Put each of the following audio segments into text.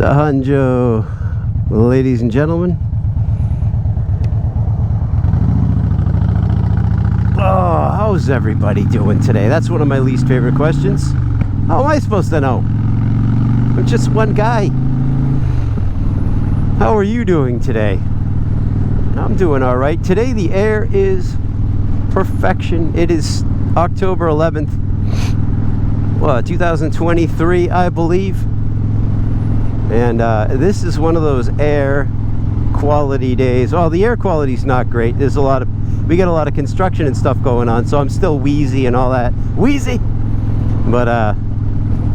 Hanjo, ladies and gentlemen. Oh, how's everybody doing today? That's one of my least favorite questions. How am I supposed to know? I'm just one guy. How are you doing today? I'm doing all right. Today the air is perfection. It is October 11th, 2023, I believe. And this is one of those air quality days. Well, the air quality is not great. There's we got a lot of construction and stuff going on, so I'm still wheezy and all that. Wheezy! But,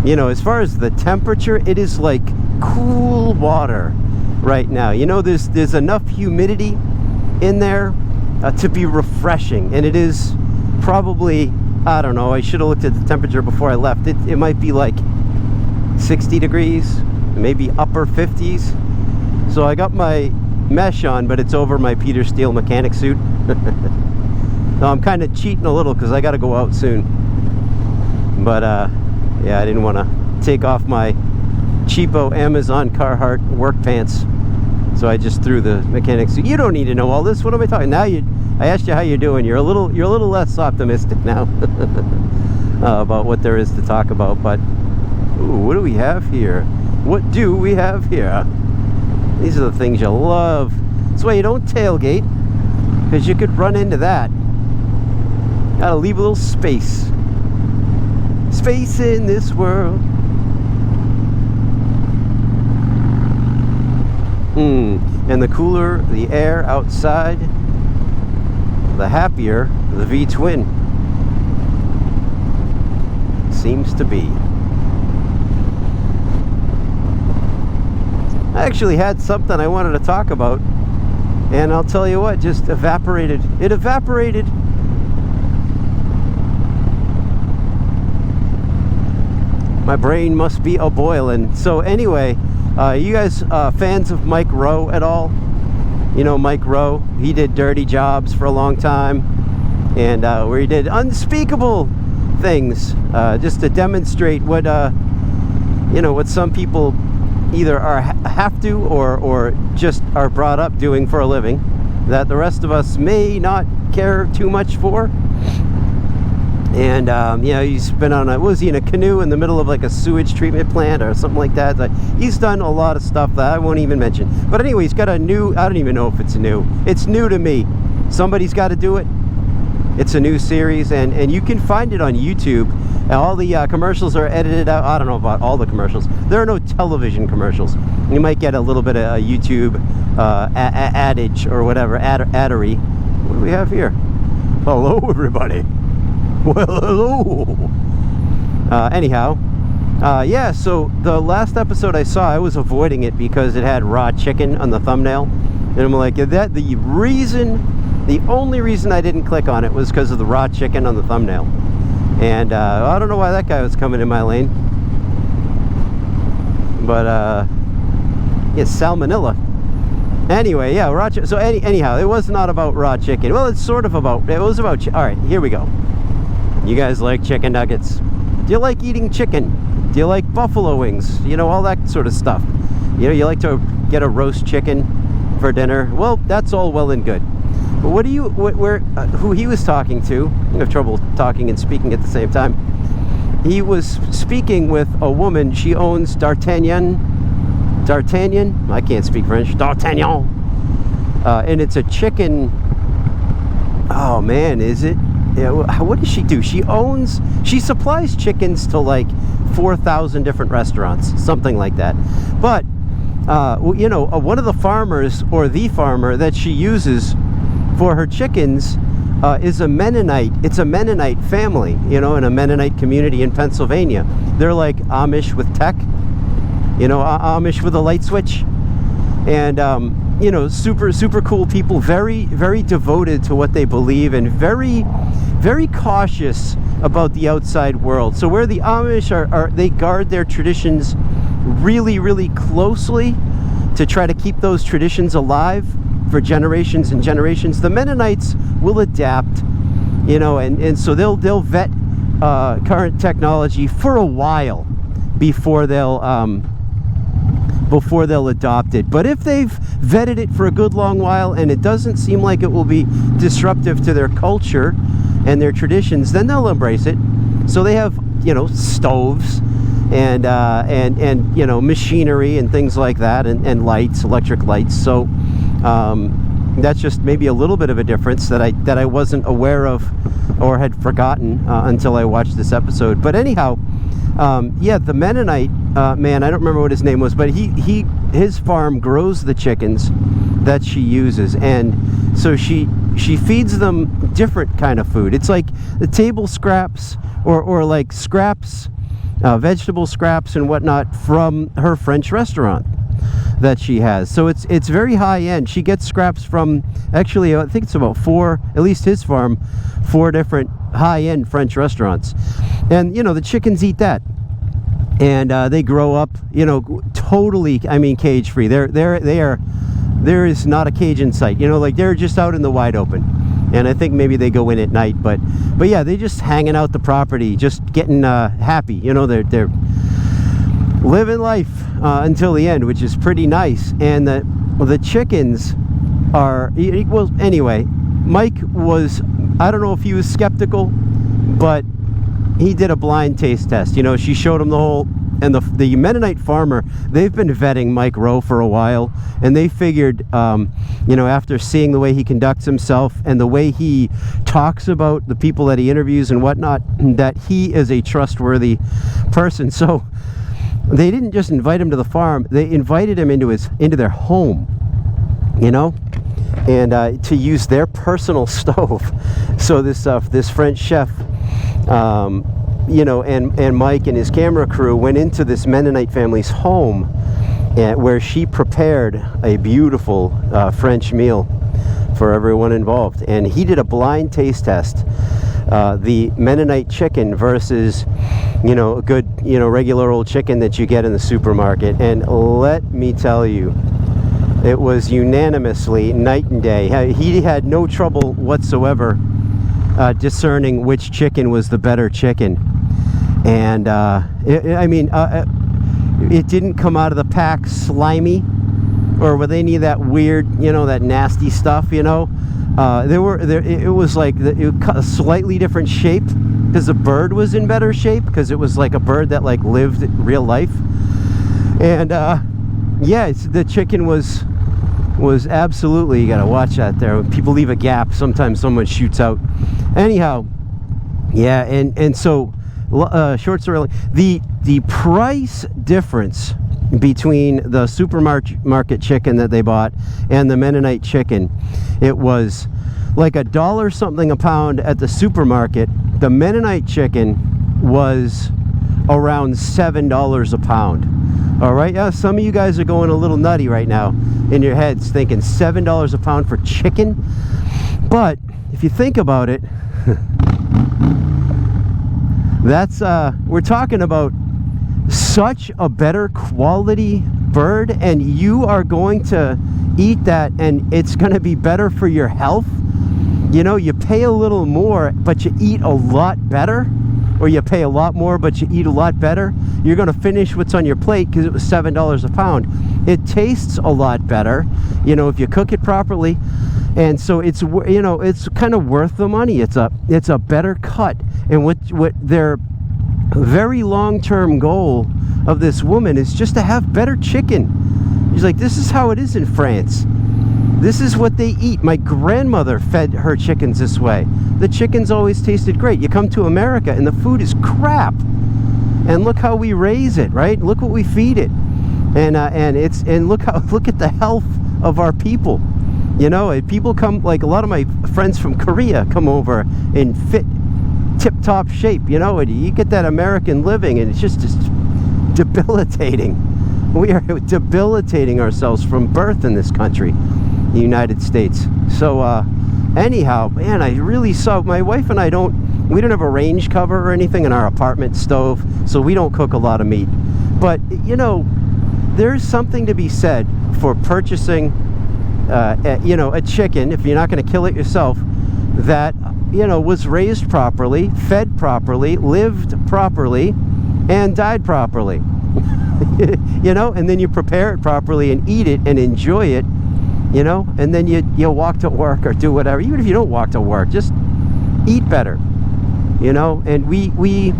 you know, as far as the temperature, it is like cool water right now. You know, there's enough humidity in there to be refreshing. And it is probably, I don't know, I should have looked at the temperature before I left. It might be like 60 degrees. Maybe upper 50s. So I got my mesh on, but it's over my Peter Steele mechanic suit. Now I'm kind of cheating a little because I got to go out soon. But yeah, I didn't want to take off my cheapo Amazon Carhartt work pants, so I just threw the mechanic suit. You don't need to know all this. What am I talking now? I asked you how you're doing. You're a little less optimistic now about what there is to talk about. But ooh, what do we have here? What do we have here? These are the things you love. That's why you don't tailgate, because you could run into that. Gotta leave a little space. Space in this world. And the cooler the air outside, the happier the V-twin seems to be. I actually had something I wanted to talk about, and I'll tell you what, just evaporated. It evaporated. My brain must be a-boiling. So anyway, you guys fans of Mike Rowe at all? You know Mike Rowe? He did Dirty Jobs for a long time, and where he did unspeakable things just to demonstrate what, you know, what some people either have to or just are brought up doing for a living that the rest of us may not care too much for. And yeah, he's been on was he in a canoe in the middle of like a sewage treatment plant or something like that? He's done a lot of stuff that I won't even mention. But anyway, he's got a new, I don't even know if it's new. It's new to me. Somebody's got to do it. It's a new series, and you can find it on YouTube. And all the commercials are edited out. I don't know about all the commercials. There are no television commercials. You might get a little bit of YouTube adage or whatever, addery. What do we have here? Hello, everybody. Well, hello. Anyhow, yeah, so the last episode I saw, I was avoiding it because it had raw chicken on the thumbnail. And I'm like, the only reason I didn't click on it was because of the raw chicken on the thumbnail. And I don't know why that guy was coming in my lane. But, yeah, salmonella. Anyway, yeah, raw chicken. So anyhow, it was not about raw chicken. Well, it's sort of about, it was about, all right, here we go. You guys like chicken nuggets? Do you like eating chicken? Do you like buffalo wings? You know, all that sort of stuff. You know, you like to get a roast chicken for dinner? Well, that's all well and good. But what do you, who he was talking to, I have trouble talking and speaking at the same time. He was speaking with a woman. She owns D'Artagnan, I can't speak French, D'Artagnan. And it's a chicken, oh man, is it? Yeah, what does she do? She supplies chickens to like 4,000 different restaurants, something like that. But, you know, one of the farmers, or the farmer that she uses for her chickens is a Mennonite. It's a Mennonite family, you know, in a Mennonite community in Pennsylvania. They're like Amish with tech, you know, Amish with a light switch. And, you know, super cool people, very, very devoted to what they believe, and very, very cautious about the outside world. So where the Amish are they guard their traditions really, really closely to try to keep those traditions alive for generations and generations. The Mennonites will adapt, you know, and so they'll vet current technology for a while before they'll before they'll adopt it. But if they've vetted it for a good long while and it doesn't seem like it will be disruptive to their culture and their traditions, then they'll embrace it. So they have, you know, stoves and you know, machinery and things like that, and lights, electric lights. So that's just maybe a little bit of a difference that I wasn't aware of or had forgotten until I watched this episode. But anyhow, yeah, the Mennonite man, I don't remember what his name was, but his farm grows the chickens that she uses, and so she feeds them different kind of food. It's like the table scraps or like scraps, vegetable scraps and whatnot from her French restaurant that she has. So it's very high end. She gets scraps from, actually, I think it's about 4, at least his farm, 4 different high end French restaurants. And you know, the chickens eat that, and they grow up, you know, totally, I mean, cage free. There is not a cage in sight, you know, like they're just out in the wide open. And I think maybe they go in at night, but yeah, they just hanging out the property, just getting happy, you know. They're living life until the end, which is pretty nice. And the chickens are, well, anyway, Mike was, I don't know if he was skeptical, but he did a blind taste test. You know, she showed him the whole, and the Mennonite farmer, they've been vetting Mike Rowe for a while, and they figured, you know, after seeing the way he conducts himself and the way he talks about the people that he interviews and whatnot, that he is a trustworthy person. So they didn't just invite him to the farm, they invited him into their home, you know, and to use their personal stove. So this French chef, you know, and Mike and his camera crew went into this Mennonite family's home, where she prepared a beautiful French meal for everyone involved. And he did a blind taste test, the Mennonite chicken versus, you know, a good, you know, regular old chicken that you get in the supermarket. And let me tell you, it was unanimously night and day. He had no trouble whatsoever discerning which chicken was the better chicken. And I mean, it didn't come out of the pack slimy or with any of that weird, you know, that nasty stuff, you know. It was like a slightly different shape because the bird was in better shape, because it was like a bird that like lived real life. And yeah, the chicken was absolutely, you gotta watch that there. When people leave a gap, sometimes someone shoots out. Anyhow, yeah, and so short story, the price difference between the supermarket chicken that they bought and the Mennonite chicken, it was like $1 something a pound at the supermarket. The Mennonite chicken was around $7 a pound. All right, yeah, some of you guys are going a little nutty right now in your heads, thinking $7 a pound for chicken. But if you think about it, that's we're talking about such a better quality bird, and you are going to eat that and it's going to be better for your health. You know, you pay a little more but you eat a lot better, or you pay a lot more but you eat a lot better. You're going to finish what's on your plate because it was $7 a pound. It tastes a lot better, you know, if you cook it properly. And so it's, you know, it's kind of worth the money. It's a better cut. And what their very long-term goal of this woman is just to have better chicken. She's like, this is how it is in France. This is what they eat. My grandmother fed her chickens this way. The chickens always tasted great. You come to America and the food is crap. And look how we raise it, right? Look what we feed it. And look at the health of our people. You know, people come, like a lot of my friends from Korea come over in fit, tip-top shape, you know, and you get that American living and it's just debilitating. We are debilitating ourselves from birth in this country, the United States. So anyhow, man, I really saw, my wife and I we don't have a range cover or anything in our apartment stove, so we don't cook a lot of meat. But, you know, there's something to be said for purchasing you know, a chicken, if you're not going to kill it yourself, that, you know, was raised properly, fed properly, lived properly, and died properly. You know, and then you prepare it properly and eat it and enjoy it, you know, and then you walk to work or do whatever. Even if you don't walk to work, just eat better, you know. And we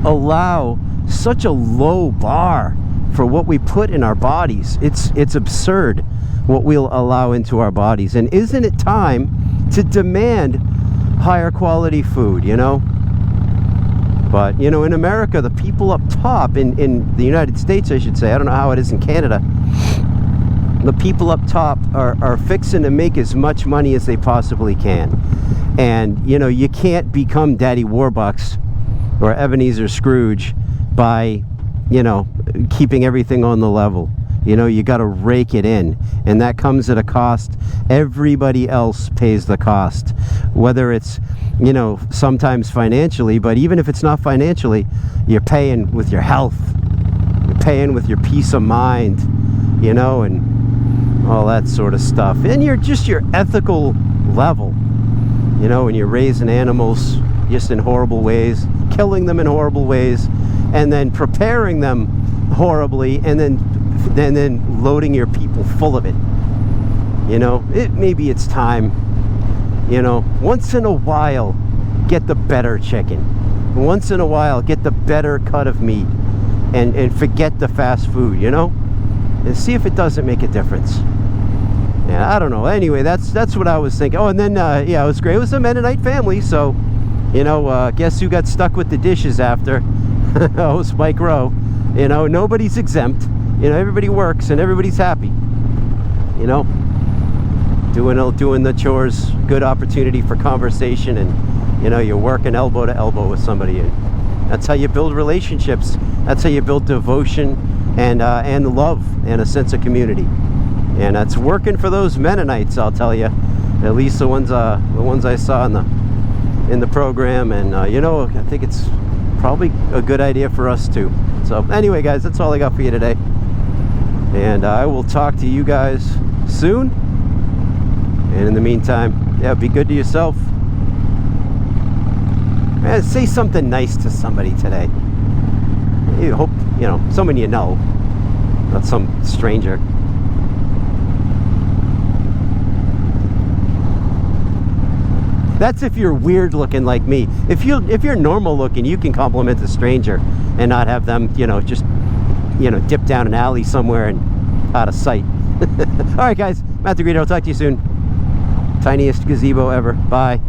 allow such a low bar for what we put in our bodies. It's absurd what we'll allow into our bodies. And isn't it time to demand higher quality food, you know? But, you know, in America, the people up top, in the United States, I should say, I don't know how it is in Canada, the people up top are fixing to make as much money as they possibly can. And, you know, you can't become Daddy Warbucks or Ebenezer Scrooge by, you know, keeping everything on the level. You know, you got to rake it in, and that comes at a cost. Everybody else pays the cost, whether it's, you know, sometimes financially, but even if it's not financially, you're paying with your health, you're paying with your peace of mind, you know, and all that sort of stuff. And your ethical level, you know, when you're raising animals just in horrible ways, killing them in horrible ways, and then preparing them horribly, and then loading your people full of it. You know, maybe it's time, you know, once in a while, get the better chicken. Once in a while, get the better cut of meat, and forget the fast food, you know, and see if it doesn't make a difference. Yeah, I don't know. Anyway, that's what I was thinking. Oh, and then, yeah, it was great. It was a Mennonite family, so, you know, guess who got stuck with the dishes after? Oh, Spike Rowe. You know, nobody's exempt. You know, everybody works and everybody's happy. You know, doing the chores, good opportunity for conversation, and, you know, you're working elbow to elbow with somebody. And that's how you build relationships. That's how you build devotion and love and a sense of community. And that's working for those Mennonites, I'll tell you. At least the ones I saw in the program. And you know, I think it's probably a good idea for us too. So anyway, guys, that's all I got for you today. And I will talk to you guys soon. And in the meantime, yeah, be good to yourself. And say something nice to somebody today. You hope, you know, someone you know, not some stranger. That's if you're weird looking like me. If you're normal looking, you can compliment a stranger and not have them, you know, just, you know, dip down an alley somewhere and out of sight. All right, guys, Matt the Greeter. I'll talk to you soon. Tiniest gazebo ever. Bye.